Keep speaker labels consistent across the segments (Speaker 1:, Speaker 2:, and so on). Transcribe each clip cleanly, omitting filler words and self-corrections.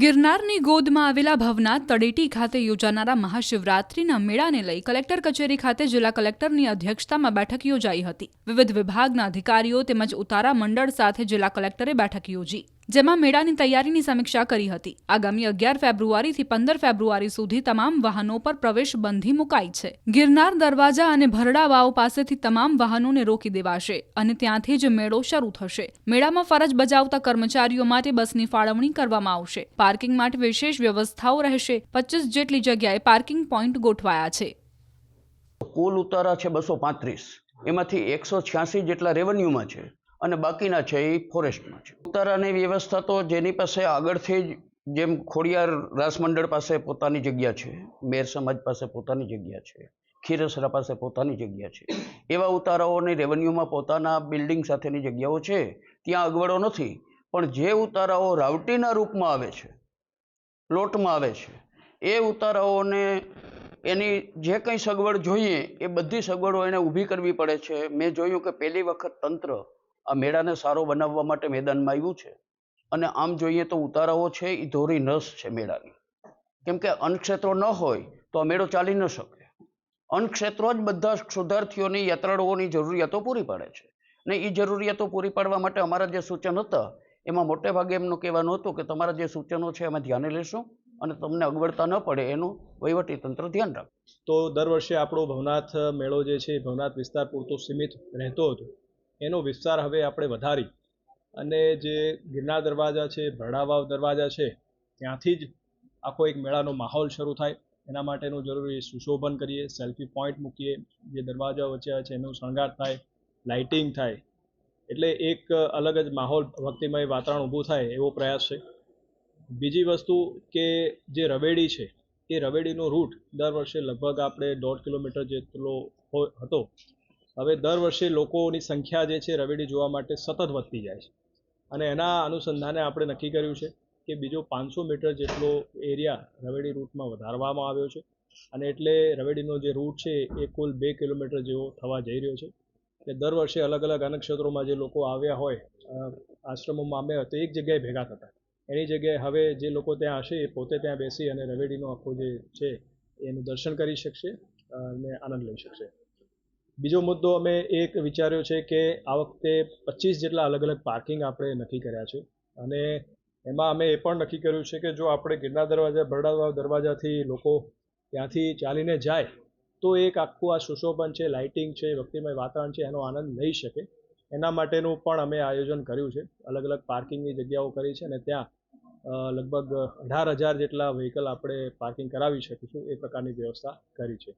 Speaker 1: ગિરનારની ગોદમાં આવેલા ભવનાથ તળેટી ખાતે યોજાનારા મહાશિવરાત્રિના મેળાને લઈ કલેક્ટર કચેરી ખાતે જિલ્લા કલેક્ટરની અધ્યક્ષતામાં બેઠક યોજાઈ હતી। વિવિધ વિભાગના અધિકારીઓ તેમજ ઉતારા મંડળ સાથે જિલ્લા કલેક્ટરે બેઠક યોજી, જેમાં મેળાની તૈયારીની સમીક્ષા કરી હતી। આગામી 11 ફેબ્રુઆરીથી 15 ફેબ્રુઆરી સુધી તમામ વાહનો પર પ્રવેશ બંધી મુકાઈ છે। ગિરનાર દરવાજા અને ભરડા વાવ પાસેથી તમામ વાહનોને રોકી દેવાશે અને ત્યાંથી જ મેળો શરૂ થશે। મેળામાં ફરજ બજાવતા કર્મચારીઓ માટે બસની ફાળવણી કરવામાં આવશે। પાર્કિંગ માટે વિશેષ વ્યવસ્થાઓ રહેશે। 25 જેટલી જગ્યાએ પાર્કિંગ પોઈન્ટ ગોઠવાયા છે।
Speaker 2: કુલ ઉતારા છે 235, એમાંથી 186 જેટલા રેવન્યુમાં છે અને બાકીના છે એ ફોરેસ્ટમાં છે। ઉતારાની વ્યવસ્થા તો જેની પાસે આગળથી જ, જેમ ખોડિયાર રાસ મંડળ પાસે પોતાની જગ્યા છે, મેર સમાજ પાસે પોતાની જગ્યા છે, ખીરસરા પાસે પોતાની જગ્યા છે, એવા ઉતારાઓની રેવન્યુમાં પોતાના બિલ્ડિંગ સાથેની જગ્યાઓ છે, ત્યાં અગવડો નથી। પણ જે ઉતારાઓ રાવટીના રૂપમાં આવે છે, પ્લોટમાં આવે છે, એ ઉતારાઓને એની જે કંઈ સગવડ જોઈએ એ બધી સગવડો એને ઊભી કરવી પડે છે। મેં જોયું કે પહેલી વખત તંત્ર આ મેળાને સારો બનાવવા માટે મેદાનમાં આવ્યું છે અને આમ જોઈએ તો ઉતારાઓ છે એ ધોરી નસ છે મેળાની, કેમ કે અન્નક્ષેત્રો ન હોય તો આ મેળો ચાલી ન શકે। અન્નક્ષેત્રો જ બધા શોધાર્થીઓની, યાત્રાળુઓની જરૂરિયાતો પૂરી પાડે છે ને એ જરૂરિયાતો પૂરી પાડવા માટે અમારા જે સૂચન હતા એમાં મોટે ભાગે એમનું કહેવાનું હતું કે તમારા જે સૂચનો છે એમાં ધ્યાને લેશું અને તમને અગવડતા ન પડે એનું વહીવટી તંત્ર ધ્યાન રાખે।
Speaker 3: તો દર વર્ષે આપણો ભવનાથ મેળો જે છે ભવનાથ વિસ્તાર પૂરતો સીમિત રહેતો હતો, એનો વિસ્તાર હવે આપણે વધારી અને જે ગિરનાર દરવાજા છે, ભરડાવાવ દરવાજા છે, ત્યાંથી જ આખો એક મેળાનો માહોલ શરૂ થાય એના માટેનું જરૂરી સુશોભન કરીએ, સેલ્ફી પોઈન્ટ મૂકીએ, જે દરવાજા વચ્ચે છે એનું શણગાર થાય, લાઇટિંગ થાય, એટલે એક અલગ જ માહોલ, ભક્તિમય વાતાવરણ ઊભું થાય એવો પ્રયાસ છે। બીજી વસ્તુ કે જે રવેડી છે એ રવેડીનો રૂટ દર વર્ષે લગભગ આપણે 1.5 કિલોમીટર જેટલો હતો, હવે દર વર્ષે લોકોની સંખ્યા જે છે રવેડી જોવા માટે સતત વધતી જાય છે અને એના અનુસંધાને આપણે નક્કી કર્યું છે કે બીજો 500 મીટર જેટલો એરિયા રવેડી રૂટમાં વધારવામાં આવ્યો છે અને એટલે રવેડીનો જે રૂટ છે એ કુલ 2 કિલોમીટર જેવો થવા જઈ રહ્યો છે। એટલે દર વર્ષે અલગ અલગ અન્નક્ષેત્રોમાં જે લોકો આવ્યા હોય, આશ્રમોમાં આવ્યા હોય તો એક જગ્યાએ ભેગા થતા, એની જગ્યાએ હવે જે લોકો ત્યાં હશે એ પોતે ત્યાં બેસી અને રવેડીનો આખો જે છે એનું દર્શન કરી શકશે અને આનંદ લઈ શકશે। બીજો મુદ્દો અમે એક વિચાર્યો છે કે આ વખતે 25 જેટલા અલગ અલગ પાર્કિંગ આપણે નક્કી કર્યા છે અને એમાં અમે એ પણ નક્કી કર્યું છે કે જો આપણે ગિરનાર દરવાજા, ભરડાવાવ દરવાજાથી લોકો ત્યાંથી ચાલીને જાય તો એક આખું આ સુશોભન છે, લાઇટિંગ છે, ભક્તિમય વાતાવરણ છે, એનો આનંદ લઈ શકે, એના માટેનું પણ અમે આયોજન કર્યું છે। અલગ અલગ પાર્કિંગની જગ્યાઓ કરી છે અને ત્યાં લગભગ 18,000 જેટલા વ્હીકલ આપણે પાર્કિંગ કરાવી શકીશું એ પ્રકારની વ્યવસ્થા કરી છે।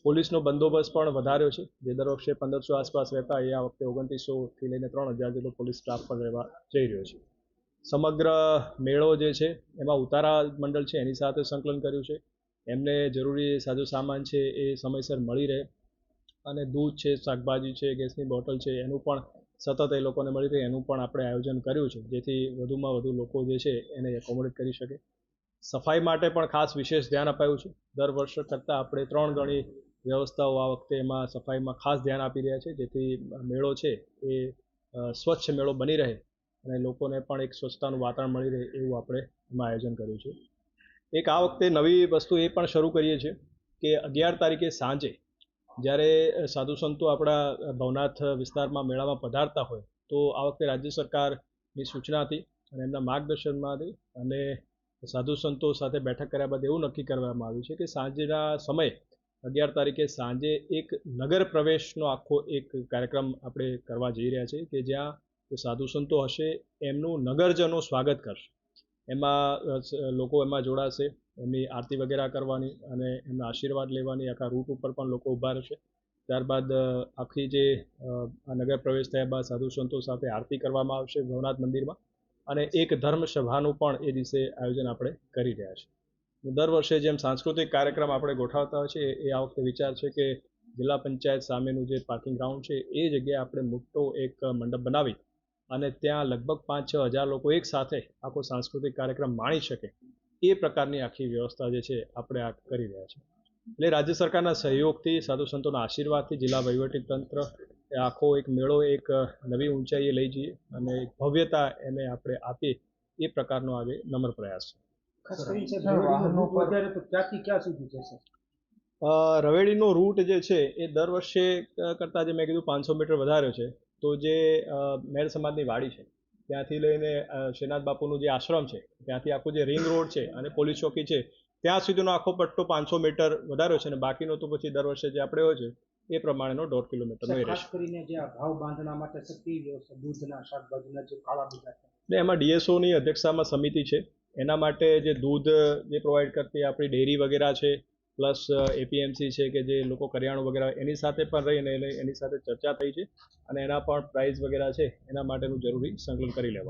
Speaker 3: પોલીસનો બંદોબસ્ત પણ વધાર્યો છે, જે દર વખતે 1500 આસપાસ રહેતા એ આ વખતે 2900થી લઈને 3000 જેટલો પોલીસ સ્ટાફ પણ રહેવા જઈ રહ્યો છે। સમગ્ર મેળો જે છે એમાં ઉતારા મંડળ છે એની સાથે સંકલન કર્યું છે, એમને જરૂરી સાજો સામાન છે એ સમયસર મળી રહે અને દૂધ છે, શાકભાજી છે, ગેસની બોટલ છે એનું પણ સતત એ લોકોને મળી રહે એનું પણ આપણે આયોજન કર્યું છે, જેથી વધુમાં વધુ લોકો જે છે એને એકોમોડેટ કરી શકે। સફાઈ માટે પણ ખાસ વિશેષ ધ્યાન અપાયું છે। દર વર્ષ કરતાં આપણે 3 ગણી વ્યવસ્થાઓ આ વખતે એમાં સફાઈમાં ખાસ ધ્યાન આપી રહ્યા છે, જેથી મેળો છે એ સ્વચ્છ મેળો બની રહે અને લોકોને પણ એક સ્વચ્છતાનું વાતાવરણ મળી રહે એવું આપણે એમાં આયોજન કર્યું છે। એક આ વખતે નવી વસ્તુ એ પણ શરૂ કરીએ છીએ કે 11 તારીખે સાંજે જ્યારે સાધુ સંતો આપણા ભવનાથ વિસ્તારમાં મેળામાં પધારતા હોય તો આ વખતે રાજ્ય સરકારની સૂચના હતી અને એમના માર્ગદર્શનમાં હતી અને સાધુ સંતો સાથે બેઠક કર્યા બાદ એવું નક્કી કરવામાં આવ્યું છે કે સાંજના સમયે 11 તારીખે સાંજે એક નગર પ્રવેશનો આખો એક કાર્યક્રમ આપણે કરવા જઈ રહ્યા છીએ કે જ્યાં સાધુ સંતો હશે એમનું નગરજનો સ્વાગત કરશે, એમાં લોકો એમાં જોડાશે, એમની આરતી વગેરે કરવાની અને એમના આશીર્વાદ લેવાની આખા રૂટ ઉપર પણ લોકો ઊભા રહેશે। ત્યારબાદ આખી જે નગર પ્રવેશ થયા બાદ સાધુ સંતો સાથે આરતી કરવામાં આવશે ભવનાથ મંદિરમાં અને એક ધર્મસભાનું પણ એ દિવસે આયોજન આપણે કરી રહ્યા છીએ। દર વર્ષે જેમ સાંસ્કૃતિક કાર્યક્રમ આપણે ગોઠવતા હોય છે એ આ વખતે વિચાર છે કે જિલ્લા પંચાયત સામેનું જે પાર્કિંગ ગ્રાઉન્ડ છે એ જગ્યાએ આપણે મોટો એક મંડપ બનાવી અને ત્યાં લગભગ 5-6 હજાર લોકો એક સાથે આખો સાંસ્કૃતિક કાર્યક્રમ માણી શકે એ પ્રકારની આખી વ્યવસ્થા જે છે આપણે આ કરી રહ્યા છીએ। એટલે રાજ્ય સરકારના સહયોગથી, સાધુ સંતોના આશીર્વાદથી જિલ્લા વહીવટીતંત્ર આખો એક મેળો એક નવી ઊંચાઈએ લઈ જઈએ અને એક ભવ્યતા એને આપણે આપીએ એ પ્રકારનો આજે નમ્ર પ્રયાસ છે।
Speaker 4: ખાસ કરીને સાહેબ વાહનો વધારે તો ક્યાંથી ક્યાં સુધી જશે?
Speaker 3: રવેડીનો રૂટ જે છે એ દર વર્ષે કરતાં જે મેં કીધું 500 મીટર વધાર્યો છે. તો જે મેળ સમાજની વાડી છે ત્યાંથી લઈને શ્રીનાથ બાપુનું જે આશ્રમ છે ત્યાંથી આખું જે રિંગ રોડ છે અને પોલીસ ચોકી છે ત્યાં સુધીનો આખો પટ્ટો 500 મીટર વધાર્યો છે અને બાકીનો તો પછી દર વર્ષે જે આપણે હોય છે એ પ્રમાણેનો 1.5 કિલોમીટરનો
Speaker 4: સાહેબ,
Speaker 3: એરિયા
Speaker 4: ખાસ કરીને જે આ ભાવ બાંધણા માટે સક્રિય વ્યવસ્થા દૂધના શાકભાજીના જે કાળા બજાર છે.
Speaker 3: ને એમાં ડીએસઓની અધ્યક્ષતામાં સમિતિ છે. એના માટે જે દૂધ જે પ્રોવાઈડ કરતી આપણી ડેરી વગેરે છે પ્લસ એપીએમસી છે કે જે લોકો કરિયાણું વગેરે એની સાથે પણ રહીને એની સાથે ચર્ચા થઈ છે અને એના પણ પ્રાઇસ વગેરે છે એના માટેનું જરૂરી સંકલન કરી લેવા.